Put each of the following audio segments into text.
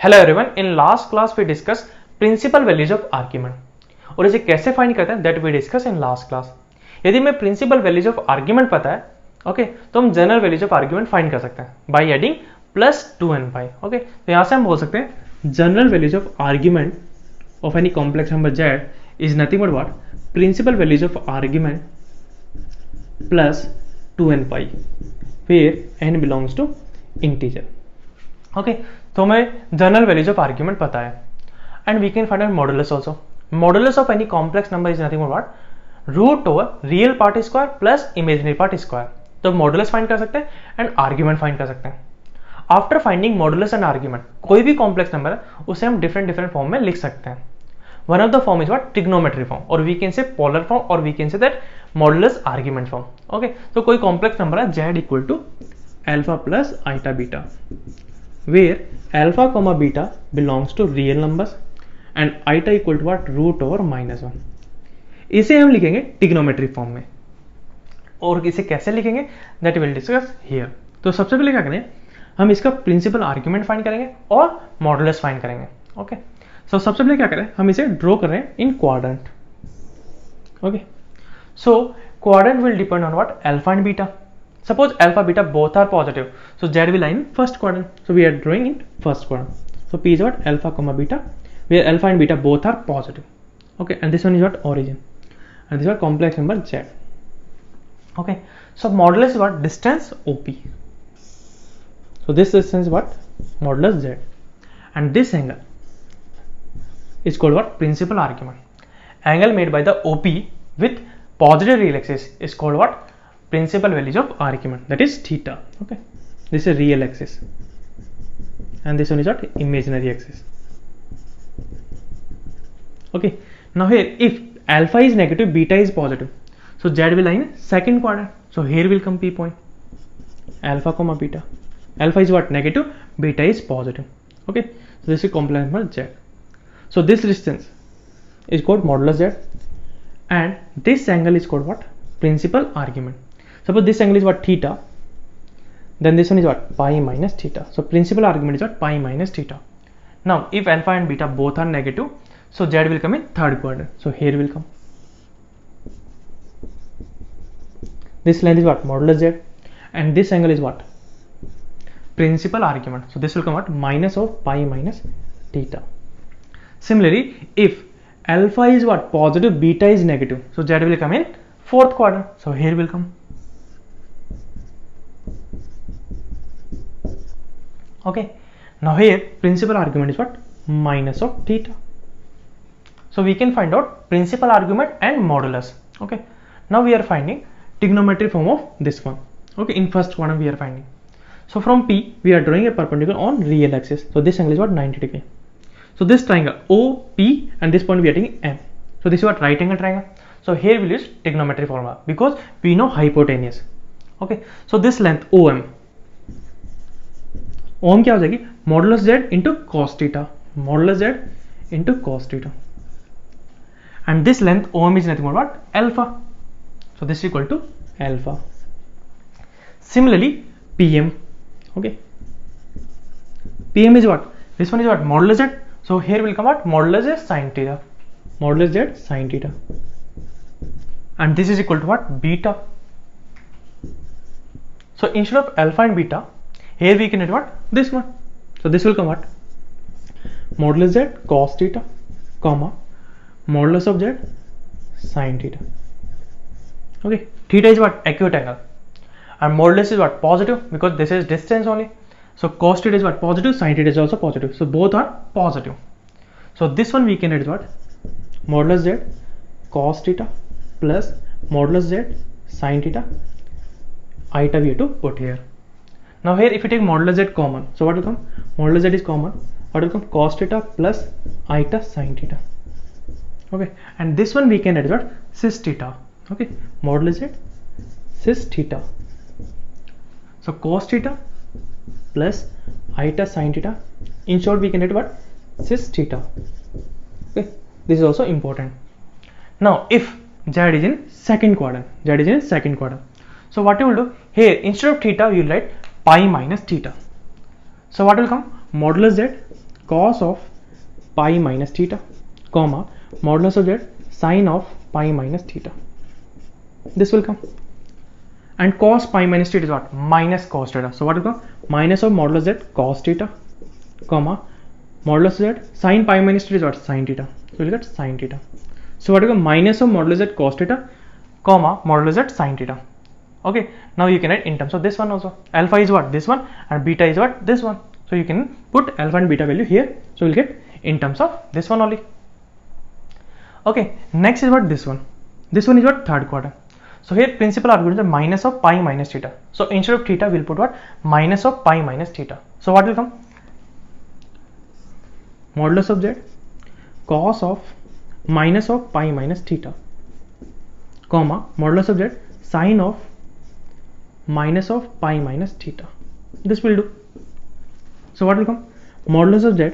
Hello everyone, in last class we discuss principal values of argument और इसे कैसे find करते हैं that we discuss in last class. यदि हमें प्रिंसिपल वैल्यूज ऑफ आर्ग्यूमेंट पता है ओके तो हम general values of argument find कर सकते हैं बाय एडिंग +2n/। ओके तो यहां से हम बोल सकते हैं general values of argument of any complex number z is nothing but what principal values of argument +2n/, where n belongs to integer. Okay तो हमें जनरल वैल्यूज ऑफ आर्ग्यूमेंट पता है and we can find out modulus also. Modulus of any complex number is nothing but what root over real part square plus imaginary part square. तो modulus find कर सकते हैं and argument find कर सकते हैं। After finding modulus and argument कोई भी complex number है उसे हम डिफरेंट फॉर्म में लिख सकते हैं। One of the form is what trigonometry form, और we can say polar form, और we can say that modulus argument form. Okay तो कोई कॉम्प्लेक्स नंबर है z equal to alpha plus iota beta, where alpha comma beta belongs to real numbers and eta equal to what root over -1। इसे हम लिखेंगे trigonometry form में, और इसे कैसे लिखेंगे दैट विल डिस्कस हियर। तो सबसे पहले क्या करें, हम इसका प्रिंसिपल आर्ग्यूमेंट फाइंड करेंगे और मॉडुलस फाइंड करेंगे। ओके सो सबसे पहले क्या करें, हम इसे ड्रॉ कर रहे हैं इन quadrant. Okay so quadrant will depend on what alpha and beta. Suppose alpha beta both are positive, so z will lie in first quadrant, so we are drawing in first quadrant. So p is what alpha comma beta, where alpha and beta both are positive. Okay, and this one is what origin, and this is what complex number z. Okay, so modulus is what distance op, so this distance is what modulus z, and this angle is called what principal argument. Angle made by the op with positive real axis is called what principal values of argument, that is theta. Okay, this is real axis and this one is what imaginary axis. Okay, now here if alpha is negative, beta is positive, so z will lie in second quadrant, so here will come p point alpha comma beta. Alpha is what negative, beta is positive. Okay, so this is complex number z, so this distance is called modulus z and this angle is called what principal argument. Suppose this angle is what theta, then this one is what pi minus theta, so principal argument is what pi minus theta. Now if alpha and beta both are negative, so z will come in third quadrant, so here will come this length is what modulus z and this angle is what principal argument, so this will come what minus of pi minus theta. Similarly if alpha is what positive, beta is negative, so z will come in fourth quadrant, so here will come okay. Now here principal argument is what minus of theta, so we can find out principal argument and modulus. Okay, now we are finding trigonometry form of this one. Okay, in first quadrant we are finding, so from p we are drawing a perpendicular on real axis, so this angle is what 90 degree, so this triangle OP and this point we are taking M, so this is what right angle triangle, so here we'll use trigonometry formula because we know hypotenuse. Okay, so this length OM, OM क्या हो जाएगी modulus z into cos theta, modulus z into cos theta, and this length OM is nothing but what alpha, so this equal to alpha. Similarly pm, okay, pm is what this one is what modulus z, so here will come what modulus z sin theta, modulus z sin theta, and this is equal to what beta. So instead of alpha and beta, here we can write what this one, so this will come what modulus z cos theta comma modulus of z sin theta. Okay, theta is what acute angle and modulus is what positive because this is distance only, so cos theta is what positive, sin theta is also positive, so both are positive, so this one we can write what modulus z cos theta plus modulus z sin theta, eta we have to put here. Now here if you take modulus z common, so what will come modulus z is common, what will come cos theta plus eta sin theta. Okay, and this one we can add what cis theta. Okay, modulus z cis theta, so cos theta plus eta sin theta, in short we can add what cis theta. Okay, this is also important. Now if z is in second quadrant, so what you will do here, instead of theta you will write pi minus theta, so what will come modulus z cos of pi minus theta, comma modulus of z sine of pi minus theta. This will come. And cos pi minus theta is what? Minus cos theta. So what will come? Minus of modulus z cos theta, comma modulus z sine pi minus theta is what? Sine theta. So we'll get sine theta. So what will come? Minus of modulus z cos theta, comma modulus z sine theta. Okay, now you can write in terms of this one also. Alpha is what? This one, and beta is what? This one. So you can put alpha and beta value here. So we'll get in terms of this one only. Okay, next is what? This one. This one is what? Third quadrant. So here principal argument is minus of pi minus theta. So instead of theta, we'll put what? Minus of pi minus theta. So what will come? Modulus of z cos of minus of pi minus theta, comma modulus of z sine of minus of pi minus theta. This will do. So what will come? Modulus of z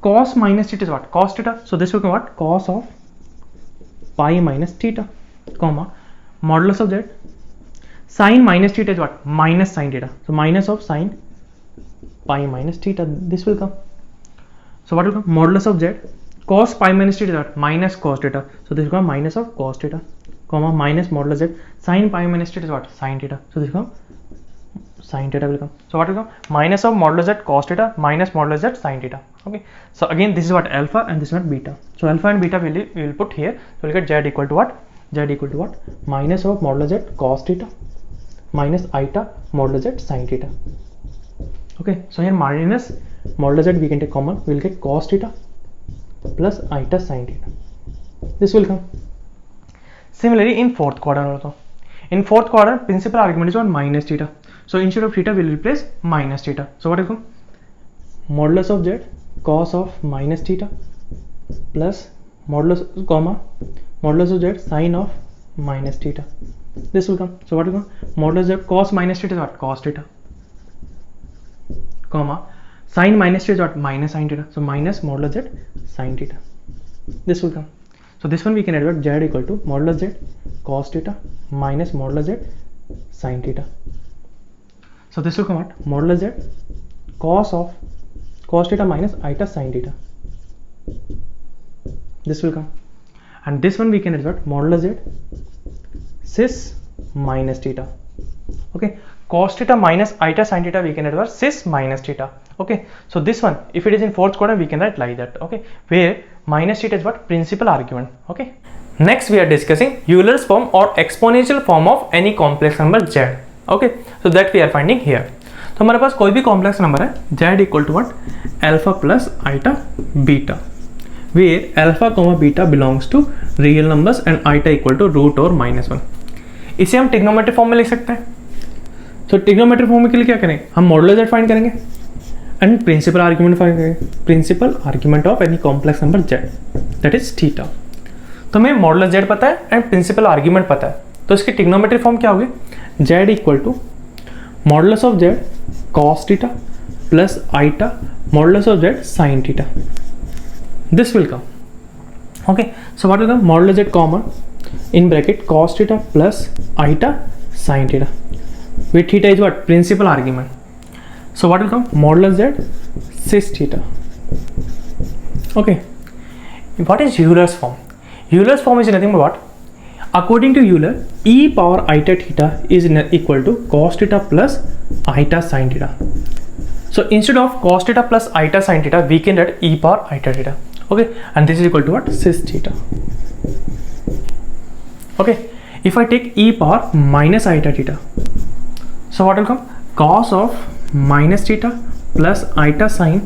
cos minus theta is what? Cos theta. So this will come what? Cos of pi minus theta, comma modulus of z sine minus theta is what? Minus sine theta. So minus of sine pi minus theta. This will come. So what will come? Modulus of z cos pi minus theta is what? Minus cos theta. So this will come minus of cos theta, comma minus modulus z sine pi minus theta is what? Sine theta. So this will come sine theta will come. So what will come? Minus of modulus z cos theta minus modulus z sine theta. Okay. So again, this is what? Alpha, and this is what? Beta. So alpha and beta we will put here. So we'll get z equal to what? Z equal to what? Minus of modulus z cos theta minus eta modulus z sine theta. Okay. So here minus modulus z we can take common. We will get cos theta plus eta sine theta. This will come. Similarly, in fourth quadrant also. In fourth quadrant, principal argument is what? Minus theta. So instead of theta, we will replace minus theta. So what will come? Modulus of z cos of minus theta plus modulus, comma modulus of z sine of minus theta. This will come. So what will come? Modulus z cos minus theta is what? Cos theta, comma sine minus theta is what? Minus sine theta. So minus modulus z sine theta. This will come. So this one we can add what? Z equal to modulus z cos theta minus modulus z sine theta. So this will come what? Modulus z cos of cos theta minus eta sine theta. This will come. And this one we can add what? Modulus z cis minus theta. Okay. Cos theta minus eta sine theta we can add what? Cis minus theta. Okay. So this one, if it is in fourth quadrant, we can write like that. Okay. Where minus theta is what? Principal argument. Okay. Next we are discussing Euler's form or exponential form of any complex number z. Okay. So that we are finding here. तो हमारे पास कोई भी complex number है z equal to what? Alpha plus iota beta, where alpha comma beta belongs to real numbers and iota equal to root और -1. इसे हम trigonometric form में लिख सकते हैं. तो ट्रिग्नोमेट्रिक फॉर्म के लिए क्या करेंगे? हम मॉडुलस z फाइंड करेंगे एंड प्रिंसिपल आर्ग्यूमेंट फाइंड करेंगे. Principal argument of any complex number z, that is theta. तो हमें मॉडुलस z पता है एंड प्रिंसिपल आर्ग्यूमेंट पता है. तो इसकी ट्रिग्नोमेट्रिक फॉर्म क्या होगी? z equal to modulus of z cos theta plus eta modulus of z sin theta. This will come. Okay. So what will come? Modulus z comma in bracket cos theta plus eta sin theta. With theta is what? Principal argument. So what will come? Modulus z cis theta. Okay. What is Euler's form? Euler's form is nothing but what? According to Euler, e power eta theta is equal to cos theta plus eta sin theta. So instead of cos theta plus eta sin theta, we can write e power eta theta. Okay, and this is equal to what? Cis theta. Okay, if I take e power minus eta theta, so what will come? Cos of minus theta plus eta sin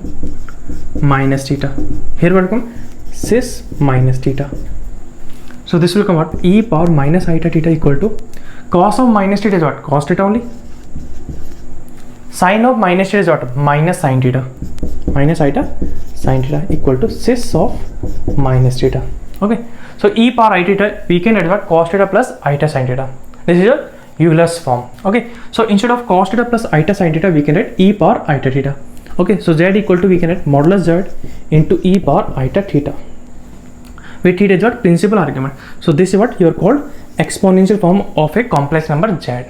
minus theta. Here what will come? Cis minus theta. So this will come out e power minus eta theta equal to cos of minus theta is what? Cos theta only. Sin of minus theta is what? Minus sin theta. Minus eta sin theta equal to cis of minus theta. Okay. So e power I theta we can add what? Cos theta plus eta sin theta. This is a Euler's form. Okay. So instead of cos theta plus eta sin theta, we can write e power eta theta. Okay. So z equal to we can write modulus z into e power eta theta. With theta is what? Principal argument. So this is what you are called exponential form of a complex number z.